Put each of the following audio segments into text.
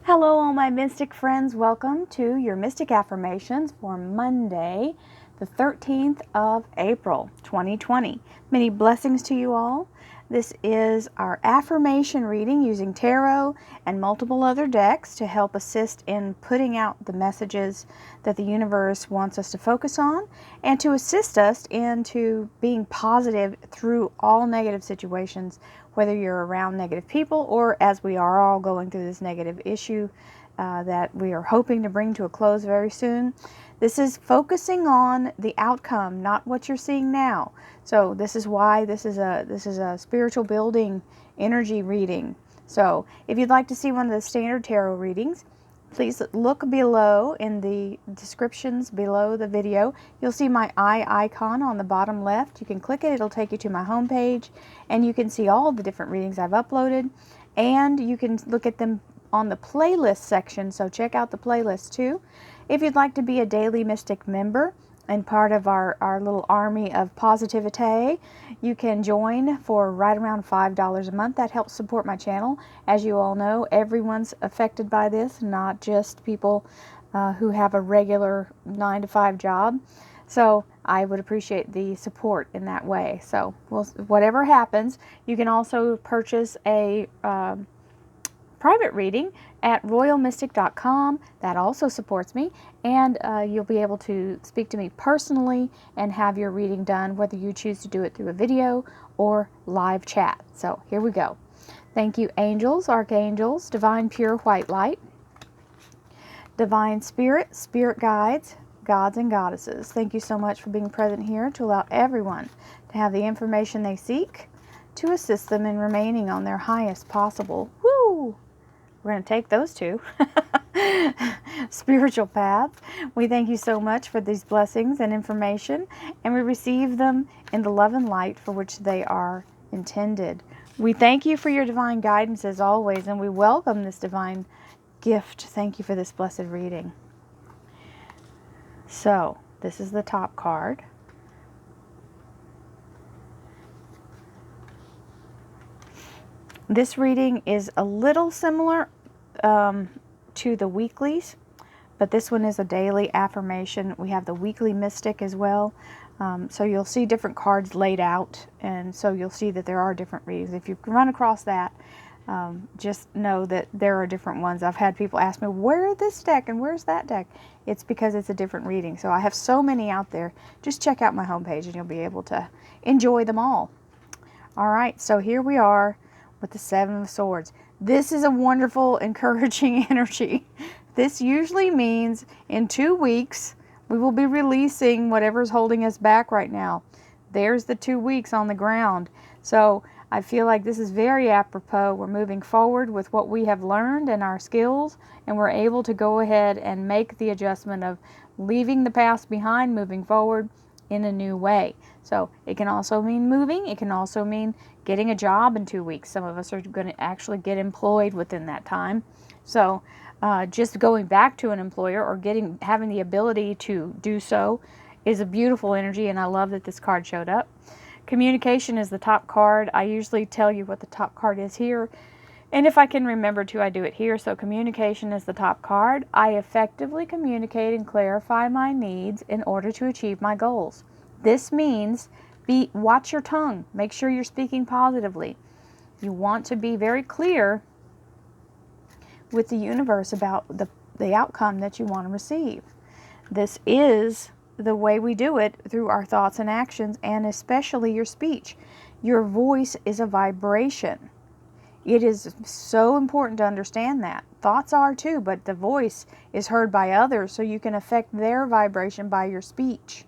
Hello, all my mystic friends. Welcome to your Mystic Affirmations for Monday, the 13th of April, 2020. Many blessings to you all. This is our affirmation reading using tarot and multiple other decks to help assist in putting out the messages that the universe wants us to focus on and to assist us into being positive through all negative situations, whether you're around negative people or as we are all going through this negative issue that we are hoping to bring to a close very soon. This is focusing on the outcome, not what you're seeing now. So this is why this is a spiritual building energy reading. So if you'd like to see one of the standard tarot readings, please look below in the descriptions below the video. You'll see my eye icon on the bottom left. You can click it, it'll take you to my homepage, and you can see all the different readings I've uploaded, and you can look at them on the playlist section, so check out the playlist too. If you'd like to be a Daily Mystic member and part of our little army of positivity, you can join for right around $5 a month. That helps support my channel. As you all know, everyone's affected by this, not just people who have a regular 9-to-5 job. So I would appreciate the support in that way. So whatever happens, you can also purchase a private reading at royalmystic.com. That also supports me, and you'll be able to speak to me personally and have your reading done, whether you choose to do it through a video or live chat. So here we go. Thank you, angels, archangels, divine pure white light, divine spirit, spirit guides, gods and goddesses. Thank you so much for being present here to allow everyone to have the information they seek to assist them in remaining on their highest possible we're going to take those two spiritual paths. We thank you so much for these blessings and information, and we receive them in the love and light for which they are intended. We thank you for your divine guidance as always, and we welcome this divine gift. Thank you for this blessed reading. So, this is the top card. This reading is a little similar to the weeklies, but this one is a daily affirmation. We have the weekly mystic as well. So you'll see different cards laid out, and so you'll see that there are different readings. If you run across that, just know that there are different ones. I've had people ask me, where is this deck and where's that deck? It's because it's a different reading. So I have so many out there. Just check out my homepage and you'll be able to enjoy them all. All right, so here we are with the Seven of Swords. This is a wonderful, encouraging energy. This usually means in 2 weeks, we will be releasing whatever's holding us back right now. There's the 2 weeks on the ground. So I feel like this is very apropos. We're moving forward with what we have learned and our skills, and we're able to go ahead and make the adjustment of leaving the past behind, moving forward in a new way. So it can also mean moving. It can also mean getting a job in 2 weeks. Some of us are going to actually get employed within that time. So just going back to an employer or having the ability to do so is a beautiful energy, and I love that this card showed up. Communication is the top card. I usually tell you what the top card is here, and if I can remember to, I do it here. So communication is the top card. I effectively communicate and clarify my needs in order to achieve my goals. This means watch your tongue. Make sure you're speaking positively. You want to be very clear with the universe about the outcome that you want to receive. This is the way we do it, through our thoughts and actions, and especially your speech. Your voice is a vibration. It is so important to understand that. Thoughts are too, but the voice is heard by others, so you can affect their vibration by your speech.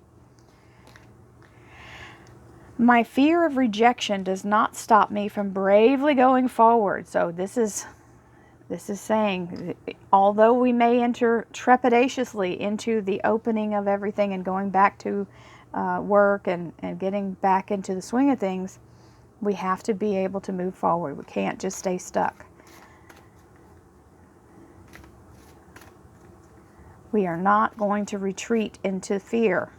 My fear of rejection does not stop me from bravely going forward. So this is saying, although we may enter trepidatiously into the opening of everything and going back to work and getting back into the swing of things, we have to be able to move forward. We can't just stay stuck. We are not going to retreat into fear.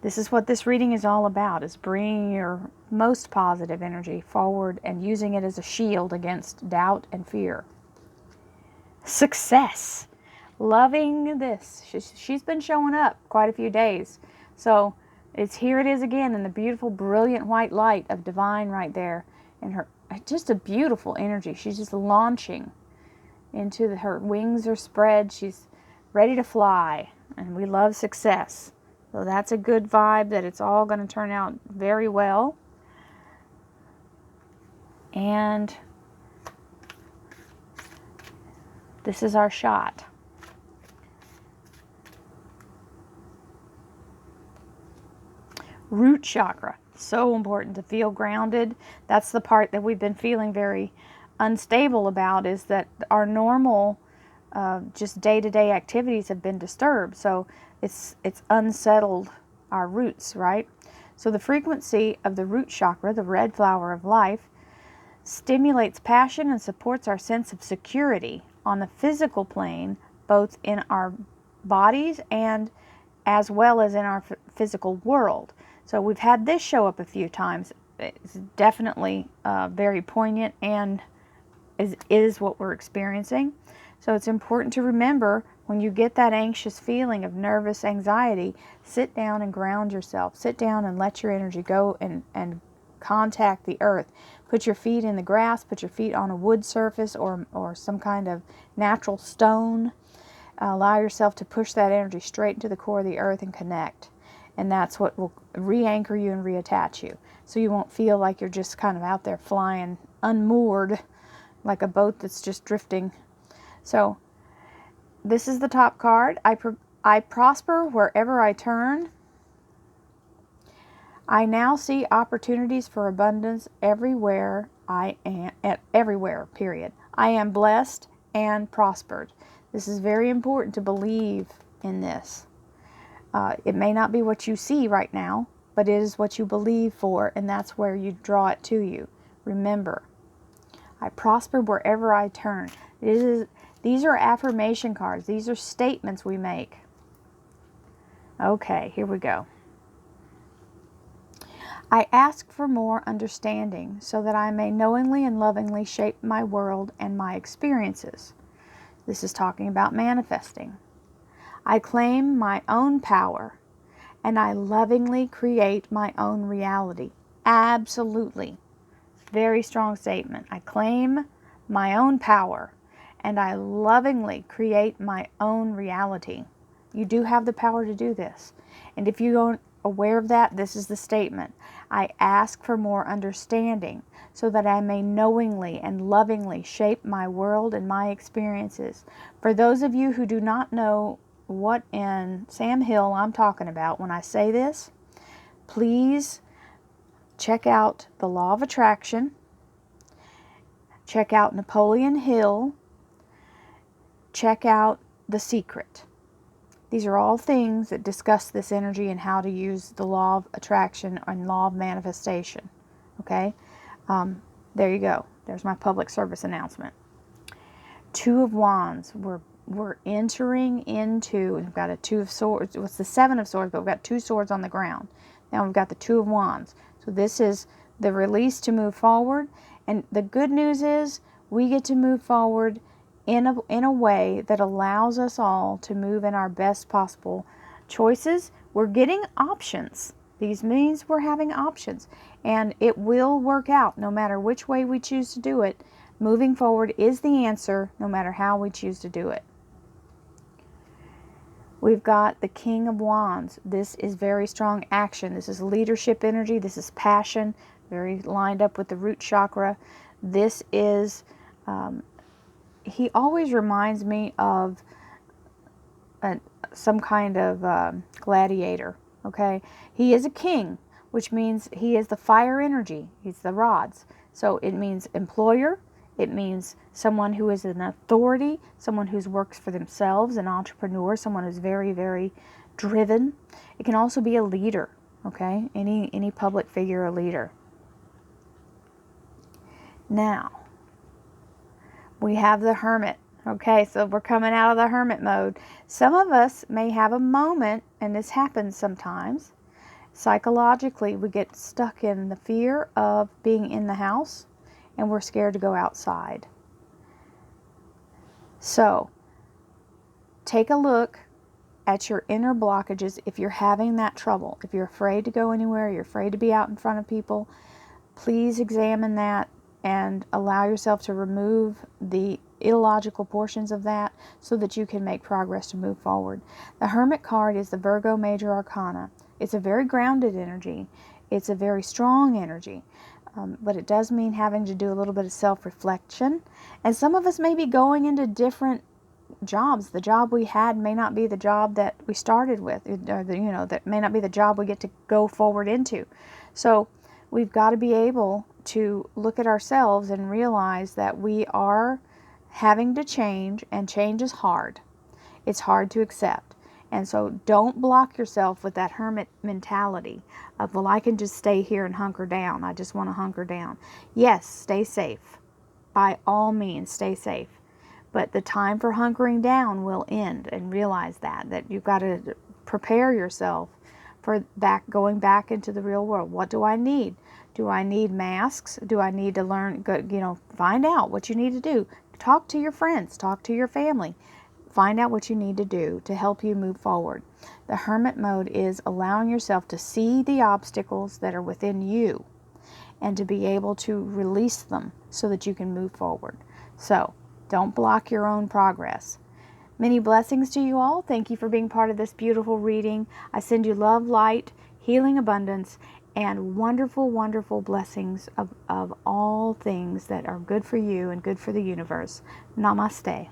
This is what this reading is all about, is bringing your most positive energy forward and using it as a shield against doubt and fear. success. Loving this. She's been showing up quite a few days. So here it is again in the beautiful, brilliant white light of divine right there. And her, just a beautiful energy. She's just launching into her wings are spread. She's ready to fly. And we love success. So that's a good vibe that it's all going to turn out very well. And this is our shot. Root chakra. So important to feel grounded. That's the part that we've been feeling very unstable about, is that our normal just day-to-day activities have been disturbed. So it's unsettled our roots, right? So the frequency of the root chakra, the red flower of life, stimulates passion and supports our sense of security on the physical plane, both in our bodies and as well as in our physical world. So we've had this show up a few times. It's definitely very poignant and is what we're experiencing. So it's important to remember, when you get that anxious feeling of nervous anxiety, sit down and ground yourself. Sit down and let your energy go and contact the earth. Put your feet in the grass, put your feet on a wood surface or some kind of natural stone. Allow yourself to push that energy straight into the core of the earth and connect. And that's what will re-anchor you and reattach you. So you won't feel like you're just kind of out there flying unmoored like a boat that's just drifting. So this is the top card. I prosper wherever I turn. I now see opportunities for abundance everywhere I am, everywhere, period. I am blessed and prospered. This is very important to believe in this. It may not be what you see right now, but it is what you believe for, and that's where you draw it to you. Remember, I prosper wherever I turn. These are affirmation cards. These are statements we make. Okay, here we go. I ask for more understanding so that I may knowingly and lovingly shape my world and my experiences. This is talking about manifesting. I claim my own power and I lovingly create my own reality. Absolutely. Very strong statement. I claim my own power and I lovingly create my own reality. You do have the power to do this. And if you aren't aware of that, this is the statement. I ask for more understanding so that I may knowingly and lovingly shape my world and my experiences. For those of you who do not know what in Sam Hill I'm talking about when I say this, please check out The Law of Attraction. Check out Napoleon Hill. Check out The Secret. These are all things that discuss this energy and how to use the law of attraction and law of manifestation. Okay? There you go. There's my public service announcement. Two of Wands. We're entering into, we've got a Two of Swords. It's the Seven of Swords, but we've got two swords on the ground. Now we've got the Two of Wands. So this is the release to move forward. And the good news is we get to move forward in a way that allows us all to move in our best possible choices. We're getting options. These means we're having options. And it will work out no matter which way we choose to do it. Moving forward is the answer no matter how we choose to do it. We've got the King of Wands. This is very strong action. This is leadership energy. This is passion. Very lined up with the root chakra. This is, he always reminds me of some kind of gladiator. Okay? He is a king, which means he is the fire energy. He's the rods. So it means employer. It means someone who is an authority, someone who works for themselves, an entrepreneur, someone who's very, very driven. It can also be a leader, okay? Any public figure, a leader. Now, we have the Hermit, okay? So we're coming out of the Hermit mode. Some of us may have a moment, and this happens sometimes. Psychologically, we get stuck in the fear of being in the house, and we're scared to go outside. So take a look at your inner blockages if you're having that trouble. If you're afraid to go anywhere, you're afraid to be out in front of people, please examine that and allow yourself to remove the illogical portions of that so that you can make progress to move forward. The Hermit card is the Virgo Major Arcana. It's a very grounded energy. It's a very strong energy. But it does mean having to do a little bit of self-reflection. And some of us may be going into different jobs. The job we had may not be the job that we started with, or that may not be the job we get to go forward into. So we've got to be able to look at ourselves and realize that we are having to change, and change is hard. It's hard to accept. And so don't block yourself with that hermit mentality of, well, I can just stay here and hunker down. I just want to hunker down. Yes, stay safe. By all means, stay safe. But the time for hunkering down will end, and realize that you've got to prepare yourself for going back into the real world. What do I need? Do I need masks? Do I need to learn, find out what you need to do. Talk to your friends, talk to your family. Find out what you need to do to help you move forward. The hermit mode is allowing yourself to see the obstacles that are within you and to be able to release them so that you can move forward. So, don't block your own progress. Many blessings to you all. Thank you for being part of this beautiful reading. I send you love, light, healing, abundance, and wonderful, wonderful blessings of all things that are good for you and good for the universe. Namaste.